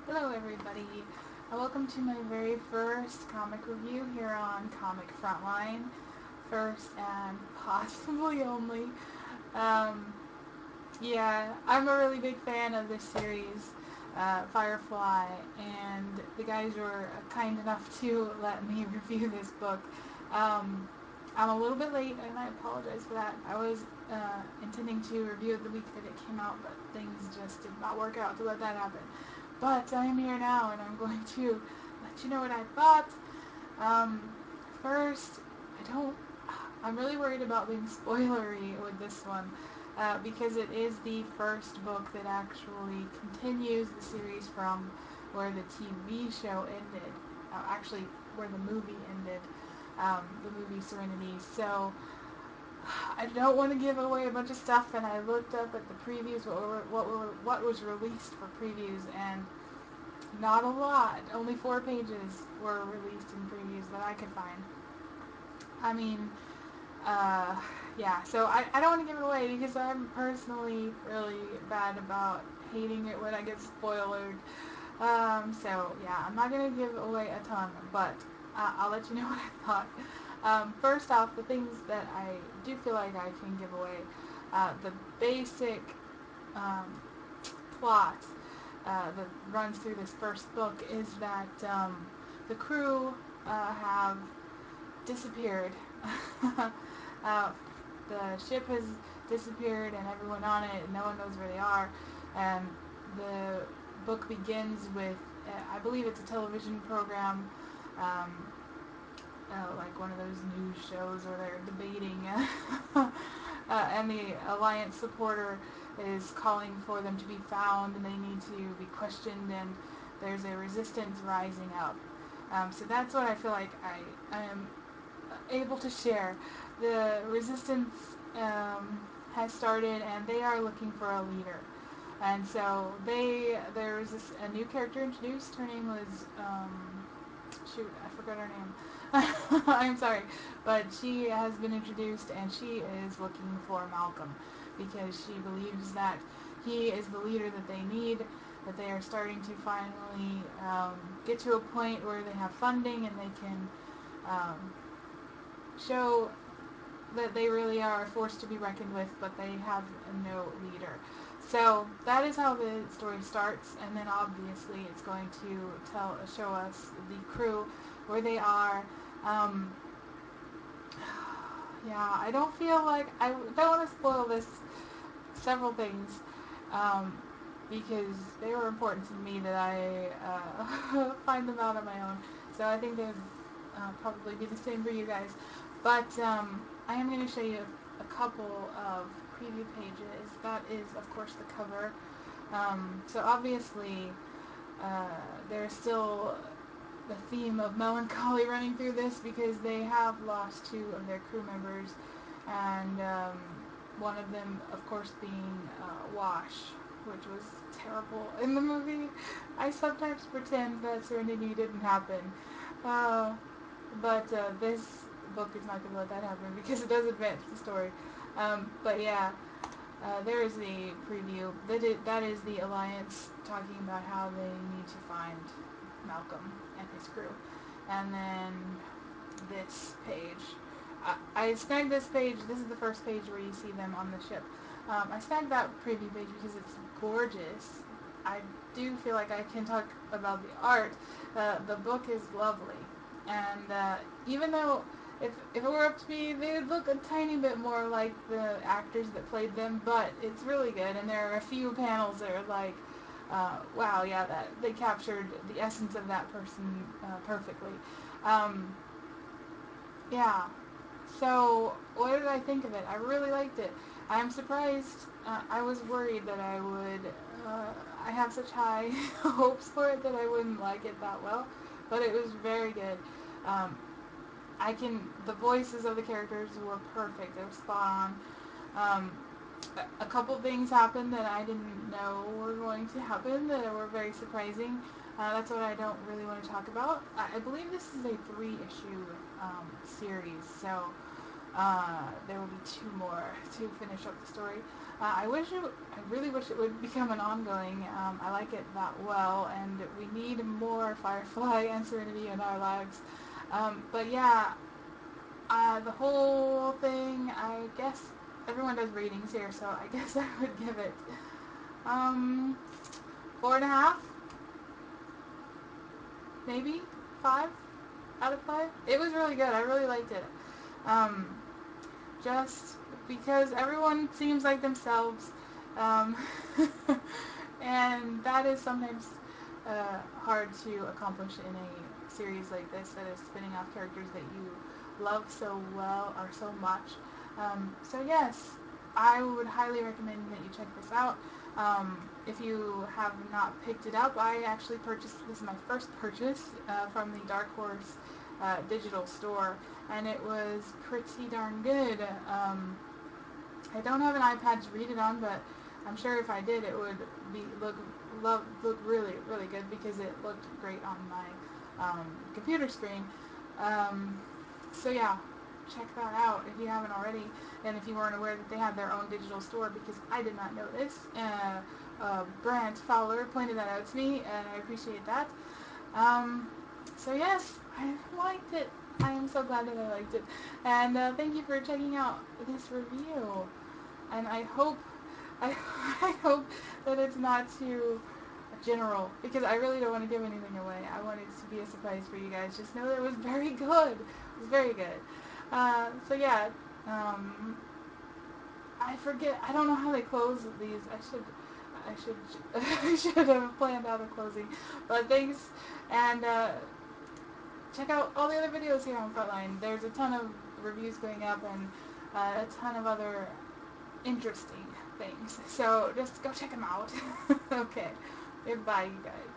Hello everybody, welcome to my very first comic review here on Comic Frontline. First and possibly only. Um, I'm a really big fan of this series, Firefly, and the guys were kind enough to let me review this book. Um, I'm a little bit late and I apologize for that. I was intending to review it the week that it came out, but things just did not work out to let that happen. But I am here now, and I'm going to let you know what I thought. Um, First, I'm really worried about being spoilery with this one, because it is the first book that actually continues the series from where the TV show ended. Actually, where the movie ended, the movie Serenity. So, I don't want to give away a bunch of stuff, and I looked up at the previews, what was released for previews, and not a lot. Only 4 pages were released in previews that I could find. I mean, uh, so I don't want to give it away because I'm personally really bad about hating it when I get spoiled. I'm not going to give away a ton, but I'll let you know what I thought. First off, the things that I do feel like I can give away, the basic um, plot that runs through this first book is that the crew have disappeared. uh, the ship has disappeared and everyone on it, no one knows where they are. And the book begins with, I believe it's a television program, like one of those news shows where they're debating, and the Alliance supporter is calling for them to be found, and they need to be questioned, and there's a resistance rising up. So that's what I feel like I am able to share. The resistance has started, and they are looking for a leader. And so there's a new character introduced. Her name was I forgot her name. I'm sorry, but she has been introduced, and she is looking for Malcolm because she believes that he is the leader that they need. That they are starting to finally get to a point where they have funding and they can show that they really are a force to be reckoned with, but they have no leader. So that is how the story starts, and then obviously it's going to show us the crew, where they are. Um, I don't feel like I don't want to spoil this. Several things, because they were important to me that I find them out on my own. So I think they would probably be the same for you guys. But I am going to show you a couple of preview pages. That is, of course, the cover. So obviously, there's still the theme of melancholy running through this because they have lost 2 of their crew members, and one of them, of course, being Wash, which was terrible in the movie. I sometimes pretend that Serenity didn't happen, but this book is not going to let that happen because it does advance the story. There is the preview. That is the Alliance talking about how they need to find Malcolm and his crew. And then this page. I snagged this page. This is the first page where you see them on the ship. I snagged that preview page because it's gorgeous. I do feel like I can talk about the art. The book is lovely. And even though if it were up to me, they would look a tiny bit more like the actors that played them, but it's really good. And there are a few panels that are like, wow, yeah, that they captured the essence of that person perfectly. Um, yeah. So, what did I think of it? I really liked it. I'm surprised. I was worried that I would. I have such high hopes for it that I wouldn't like it that well, but it was very good. Um, the voices of the characters were perfect. They were spot on. A couple things happened that I didn't know were going to happen that were very surprising. That's what I don't really want to talk about. I believe this is a 3-issue series, so There will be 2 more to finish up the story. I really wish it would become an ongoing. I like it that well, and we need more Firefly and Serenity in our lives. But yeah, the whole thing, I guess everyone does ratings here, so I guess I would give it 4.5, maybe 5 out of 5. It was really good. I really liked it. Just because everyone seems like themselves, and that is sometimes hard to accomplish in a series like this that is spinning off characters that you love so well or so much. So yes, I would highly recommend that you check this out. If you have not picked it up, I actually purchased, this is my first purchase from the Dark Horse digital store, and it was pretty darn good. I don't have an iPad to read it on, but I'm sure if I did, it would look really, really good, because it looked great on my computer screen. So yeah, check that out if you haven't already, and if you weren't aware that they had their own digital store, because I did not know this. Brant Fowler pointed that out to me, and I appreciate that. So yes, I liked it. I am so glad that I liked it, and thank you for checking out this review. And I hope hope that it's not too general, because I really don't want to give anything away. I want it to be a surprise for you guys. Just know that it was very good. It was very good. So yeah, I forget. I don't know how they close these. I should have planned out a closing. But thanks, and check out all the other videos here on Frontline. There's a ton of reviews going up, and a ton of other interesting things. So just go check them out. Okay. Goodbye, you guys.